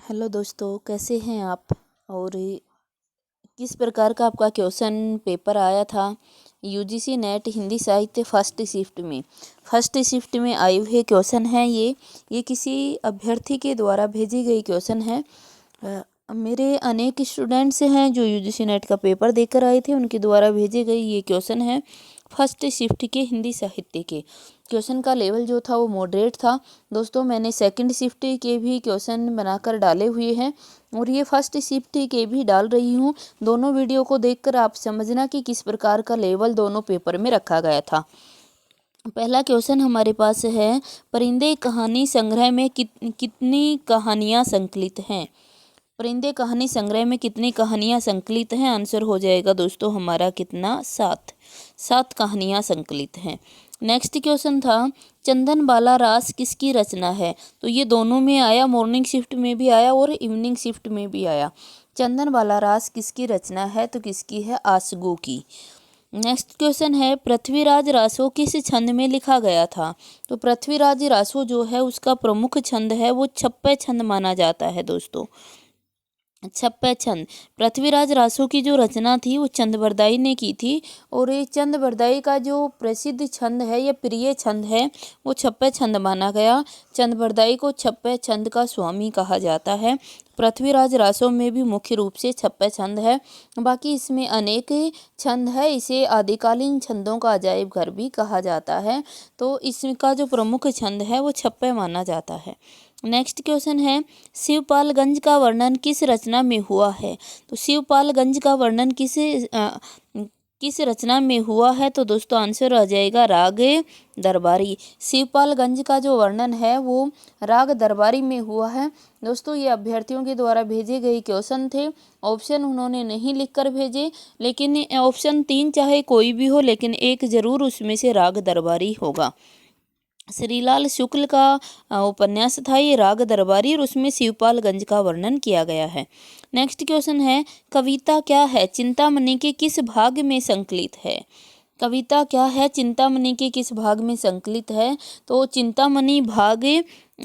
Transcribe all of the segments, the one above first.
Hello दोस्तों, कैसे हैं आप। और किस प्रकार का आपका क्वेश्चन पेपर आया था यूजीसी नेट हिंदी साहित्य फर्स्ट शिफ्ट में आए हुए क्वेश्चन है। ये किसी अभ्यर्थी के द्वारा भेजी गई क्वेश्चन है। मेरे अनेक स्टूडेंट्स हैं जो यूजीसी नेट का पेपर देकर आए थे, उनके द्वारा भेजे गए ये क्वेश्चन है फर्स्ट शिफ्ट के हिंदी साहित्य के। क्वेश्चन का लेवल जो था वो मॉडरेट था दोस्तों। मैंने सेकंड शिफ्ट के भी क्वेश्चन बनाकर डाले हुए हैं और ये फर्स्ट शिफ्ट के भी डाल रही हूँ। दोनों वीडियो को देखकर आप समझना कि किस प्रकार का लेवल दोनों पेपर में रखा गया था। पहला क्वेश्चन हमारे पास है, परिंदे कहानी संग्रह में कितनी कहानियाँ संकलित हैं। परिंदे कहानी संग्रह में कितनी कहानियाँ संकलित हैं। आंसर हो जाएगा दोस्तों हमारा कितना, 7 कहानियाँ संकलित हैं। नेक्स्ट क्वेश्चन था, चंदन बाला रास किसकी रचना है। तो ये दोनों में आया, मॉर्निंग शिफ्ट में भी आया और इवनिंग शिफ्ट में भी आया। चंदन बाला रास किसकी रचना है, तो किसकी है, आसगू की। नेक्स्ट क्वेश्चन है, पृथ्वीराज रासो किस छंद में लिखा गया था। तो पृथ्वीराज रासो जो है उसका प्रमुख छंद है वो छप्पे छंद माना जाता है दोस्तों। छप्पे छंद, पृथ्वीराज रासो की जो रचना थी वो चंद ने की थी। और ये चंद का जो प्रसिद्ध छंद है या प्रिय छंद है वो छप्पे छंद माना गया। चंद को छप्पे छंद का स्वामी कहा जाता है। पृथ्वीराज रासो में भी मुख्य रूप से छप्पे छंद है, बाकी इसमें अनेक छंद है। इसे आदिकालीन छंदों का अजायब घर भी कहा जाता है। तो इसका जो प्रमुख छंद है वो छप्पे माना जाता है। नेक्स्ट क्वेश्चन है, शिवपालगंज का वर्णन किस रचना में हुआ है। तो शिवपालगंज का वर्णन किस रचना में हुआ है। तो दोस्तों आंसर आ जाएगा राग दरबारी। शिवपालगंज का जो वर्णन है वो राग दरबारी में हुआ है दोस्तों। ये अभ्यर्थियों के द्वारा भेजे गए क्वेश्चन थे। ऑप्शन उन्होंने नहीं लिखकर भेजे, लेकिन ऑप्शन 3 चाहे कोई भी हो, लेकिन एक जरूर उसमें से राग दरबारी होगा। श्रीलाल शुक्ल का उपन्यास था ये राग दरबारी और उसमें शिवपालगंज का वर्णन किया गया है। नेक्स्ट क्वेश्चन है, कविता क्या है चिंतामणि के किस भाग में संकलित है। कविता क्या है चिंतामणि के किस भाग में संकलित है। तो चिंतामणि भाग,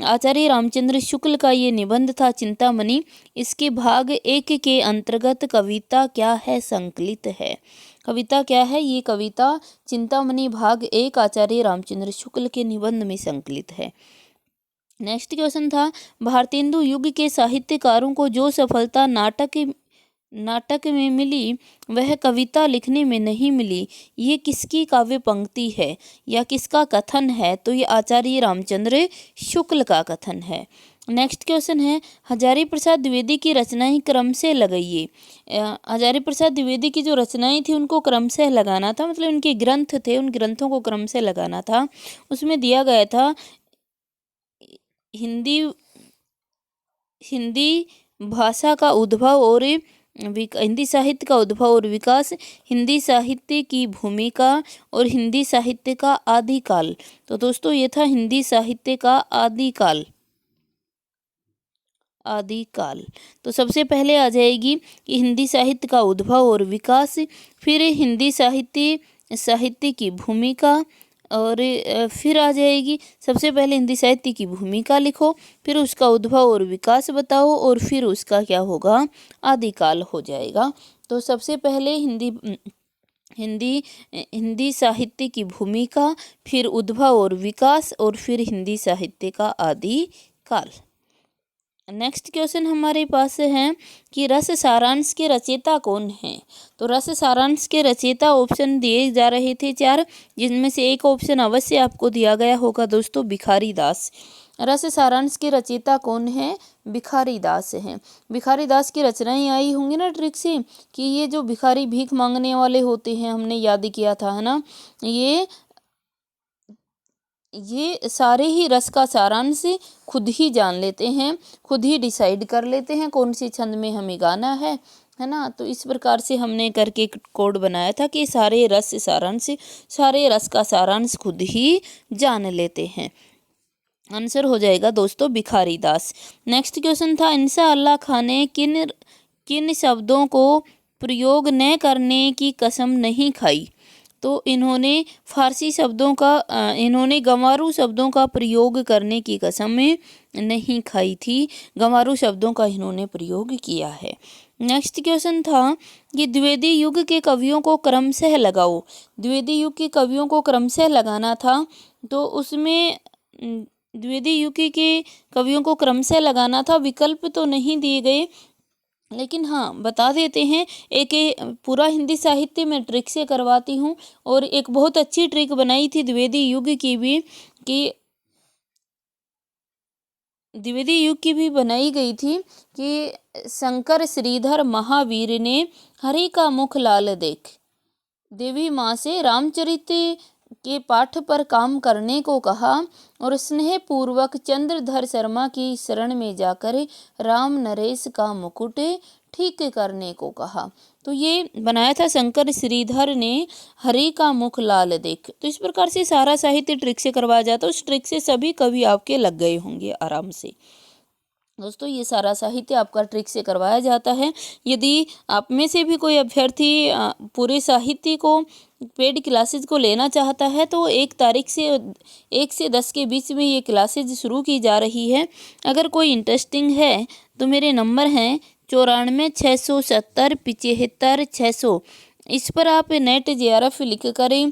आचार्य रामचंद्र शुक्ल का ये निबंध था चिंतामणि। इसके भाग 1 के अंतर्गत कविता क्या है संकलित है। कविता क्या है, ये कविता चिंतामणि भाग 1 आचार्य रामचंद्र शुक्ल के निबंध में संकलित है। नेक्स्ट क्वेश्चन था, भारतेंदु युग के साहित्यकारों को जो सफलता नाटक में मिली वह कविता लिखने में नहीं मिली। ये किसकी काव्य पंक्ति है या किसका कथन है। तो ये आचार्य रामचंद्र शुक्ल का कथन है। नेक्स्ट क्वेश्चन है, हजारी प्रसाद द्विवेदी की रचनाएं क्रम से लगाइए। हजारी प्रसाद द्विवेदी की जो रचनाएं थी उनको क्रम से लगाना था, मतलब उनके ग्रंथ थे, उन ग्रंथों को क्रम से लगाना था। उसमें दिया गया था हिंदी भाषा का उद्भव और हिंदी साहित्य का उद्भव और विकास, हिंदी साहित्य की भूमिका और हिंदी साहित्य का आदिकाल। तो दोस्तों ये था हिंदी साहित्य का आदिकाल। तो सबसे पहले आ जाएगी कि हिंदी साहित्य का उद्भव और विकास, फिर हिंदी साहित्य की भूमिका, और फिर आ जाएगी, सबसे पहले हिंदी साहित्य की भूमिका लिखो, फिर उसका उद्भव और विकास बताओ, और फिर उसका क्या होगा, आदिकाल हो जाएगा। तो सबसे पहले हिंदी साहित्य की भूमिका, फिर उद्भव और विकास, और फिर हिंदी साहित्य का आदिकाल। नेक्स्ट क्वेश्चन हमारे पास है कि रस सारांश के रचयिता कौन हैं। तो रस सारांश के रचयिता ऑप्शन दिए जा रहे थे 4, जिनमें से एक ऑप्शन अवश्य आपको दिया गया होगा दोस्तों, भिखारी दास। रस सारांश के रचयिता कौन है, भिखारी दास हैं। भिखारी दास की रचनाएं आई होंगी ना ट्रिक से, कि ये जो भिखारी भीख मांगने वाले होते हैं, हमने याद किया था, है ना। ये सारे ही रस का सारांश खुद ही जान लेते हैं, खुद ही डिसाइड कर लेते हैं कौन सी छंद में हमें गाना है ना। तो इस प्रकार से हमने करके कोड बनाया था कि सारे रस का सारांश खुद ही जान लेते हैं। आंसर हो जाएगा दोस्तों भिखारी दास। नेक्स्ट क्वेश्चन था, इंशाअल्लाह खान ने किन शब्दों को प्रयोग न करने की कसम नहीं खाई। तो इन्होंने गंवारू शब्दों का प्रयोग करने की कसम नहीं खाई थी। गंवारू शब्दों का इन्होंने प्रयोग किया है। नेक्स्ट क्वेश्चन था कि द्विवेदी युग के कवियों को क्रमशः लगाओ। द्विवेदी युग के कवियों को क्रमशः लगाना था, तो उसमें द्विवेदी युग के कवियों को क्रमशः लगाना था। विकल्प तो नहीं दिए गए, लेकिन हाँ बता देते हैं। एक पूरा हिंदी साहित्य में ट्रिक से करवाती हूँ, और एक बहुत अच्छी ट्रिक बनाई थी द्विवेदी युग की भी, कि द्विवेदी युग की भी बनाई गई थी कि शंकर श्रीधर महावीर ने हरि का मुख लाल देख देवी माँ से रामचरित के पाठ पर काम करने को कहा, और स्नेह पूर्वक चंद्रधर शर्मा की शरण में जाकर राम नरेश का मुकुट ठीक करने को कहा। तो ये बनाया था शंकर श्रीधर ने हरि का मुख लाल देख। तो इस प्रकार से सारा साहित्य ट्रिक से करवाया जाता है। उस ट्रिक से सभी कवि आपके लग गए होंगे आराम से। दोस्तों ये सारा साहित्य आपका ट्रिक से करवाया जाता है। यदि आप में से भी कोई अभ्यर्थी पूरे साहित्य को पेड क्लासेज को लेना चाहता है, तो 1 से 10 के बीच में ये क्लासेज शुरू की जा रही है। अगर कोई इंटरेस्टिंग है तो मेरे नंबर हैं 94 670 75 600। इस पर आप नेट JRF लिख कर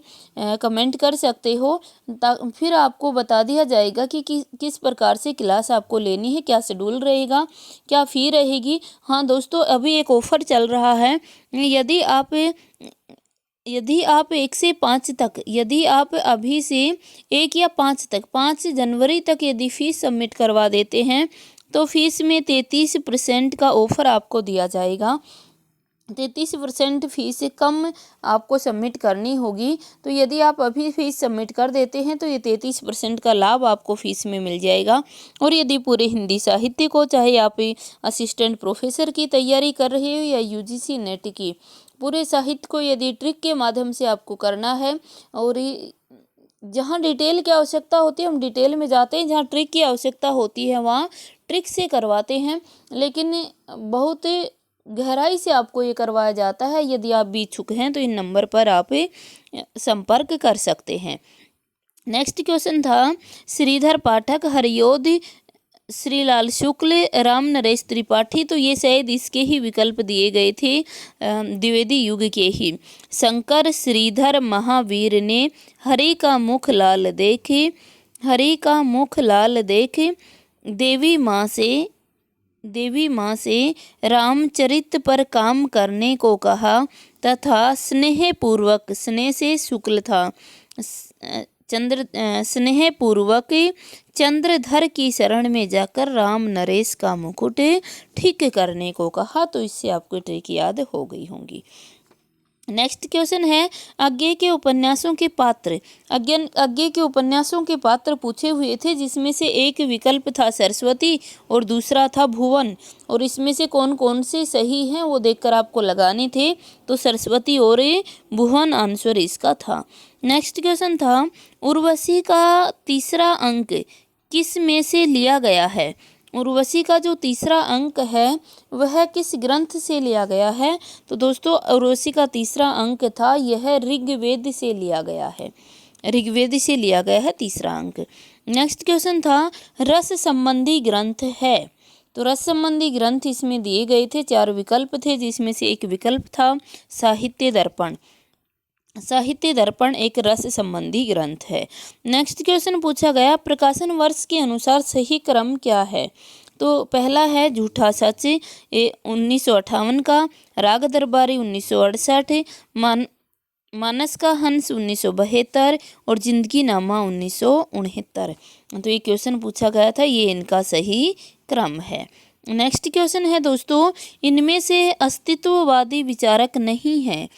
कमेंट कर सकते हो। फिर आपको बता दिया जाएगा कि किस प्रकार से क्लास आपको लेनी है, क्या शेड्यूल रहेगा, क्या फ़ी रहेगी। हाँ दोस्तों, अभी एक ऑफ़र चल रहा है। यदि आप 1 से 5 तक, यदि आप अभी से 1 या 5 तक, 5 जनवरी तक यदि फ़ीस सबमिट करवा देते हैं, तो फीस में 33% का ऑफ़र आपको दिया जाएगा। 33% फीस कम आपको सबमिट करनी होगी। तो यदि आप अभी फीस सबमिट कर देते हैं तो ये 33% का लाभ आपको फीस में मिल जाएगा। और यदि पूरे हिंदी साहित्य को, चाहे आप असिस्टेंट प्रोफेसर की तैयारी कर रहे हो या UGC नेट की, पूरे साहित्य को यदि ट्रिक के माध्यम से आपको करना है, और जहाँ डिटेल की आवश्यकता होती है हम डिटेल में जाते हैं, जहाँ ट्रिक की आवश्यकता होती है वहाँ ट्रिक से करवाते हैं, लेकिन बहुत गहराई से आपको ये करवाया जाता है। यदि आप भी इच्छुक हैं तो इन नंबर पर आप संपर्क कर सकते हैं। नेक्स्ट क्वेश्चन था श्रीधर पाठक, हरियोध श्रीलाल शुक्ल, राम नरेश त्रिपाठी। तो ये शायद इसके ही विकल्प दिए गए थे, द्विवेदी युग के ही। शंकर श्रीधर महावीर ने हरि का मुख लाल देखे, हरि का मुख लाल देखे देवी माँ से रामचरित पर काम करने को कहा, तथा स्नेह पूर्वक, स्नेह से शुक्ल था, स्नेह पूर्वक चंद्रधर की शरण में जाकर राम नरेश का मुकुट ठीक करने को कहा। तो इससे आपको ट्रिक याद हो गई होंगी। नेक्स्ट क्वेश्चन है आगे के उपन्यासों के पात्र। आगे के उपन्यासों के पात्र पूछे हुए थे, जिसमें से एक विकल्प था सरस्वती और दूसरा था भुवन, और इसमें से कौन कौन से सही हैं वो देखकर आपको लगाने थे। तो सरस्वती और भुवन आंसर इसका था। नेक्स्ट क्वेश्चन था उर्वशी का तीसरा अंक किस में से लिया गया है। उर्वशी का जो तीसरा अंक है वह किस ग्रंथ से लिया गया है। तो दोस्तों उर्वशी का तीसरा अंक था, यह ऋग्वेद से लिया गया है, ऋग्वेद से लिया गया है तीसरा अंक। नेक्स्ट क्वेश्चन था रस संबंधी ग्रंथ है। तो रस संबंधी ग्रंथ इसमें दिए गए थे, 4 विकल्प थे, जिसमें से एक विकल्प था साहित्य दर्पण। साहित्य दर्पण एक रस संबंधी ग्रंथ है। नेक्स्ट क्वेश्चन पूछा गया प्रकाशन वर्ष के अनुसार सही क्रम क्या है। तो पहला है झूठा सच 1958 का, राग दरबारी 1968, मानस का हंस 1972 और जिंदगी नामा 1969। तो ये क्वेश्चन पूछा गया था, ये इनका सही क्रम है। नेक्स्ट क्वेश्चन है दोस्तों इनमें से अस्तित्ववादी विचारक नहीं है।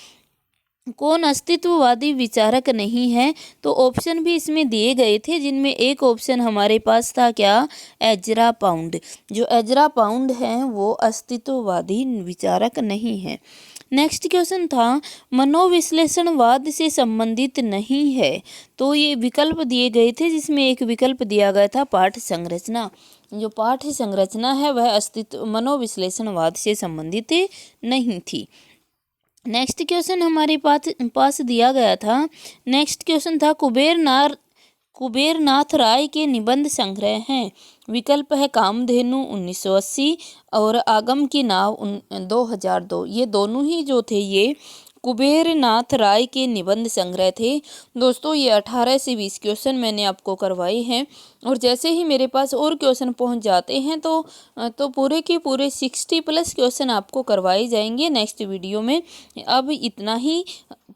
कौन अस्तित्ववादी विचारक नहीं है। तो ऑप्शन भी इसमें दिए गए थे, जिनमें एक ऑप्शन हमारे पास था क्या, एजरा पाउंड। जो एजरा पाउंड हैं वो अस्तित्ववादी विचारक नहीं है। नेक्स्ट क्वेश्चन था मनोविश्लेषणवाद से संबंधित नहीं है। तो ये विकल्प दिए गए थे, जिसमें एक विकल्प दिया गया था पाठ संरचना। जो पाठ संरचना है वह मनोविश्लेषणवाद से संबंधित नहीं थी। नेक्स्ट क्वेश्चन हमारे पास दिया गया था। नेक्स्ट क्वेश्चन था कुबेरनाथ राय के निबंध संग्रह हैं। विकल्प है कामधेनु 1980 और आगम की नाव 2002। ये दोनों ही जो थे ये कुबेरनाथ राय के निबंध संग्रह थे। दोस्तों ये 18 से 20 क्वेश्चन मैंने आपको करवाए हैं और जैसे ही मेरे पास और क्वेश्चन पहुंच जाते हैं तो पूरे के पूरे 60+ क्वेश्चन आपको करवाए जाएंगे नेक्स्ट वीडियो में। अब इतना ही।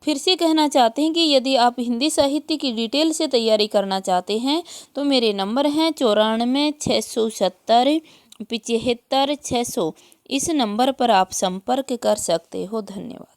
फिर से कहना चाहते हैं कि यदि आप हिंदी साहित्य की डिटेल से तैयारी करना चाहते हैं तो मेरे नंबर हैं 94 670 75 600। इस नंबर पर आप संपर्क कर सकते हो। धन्यवाद।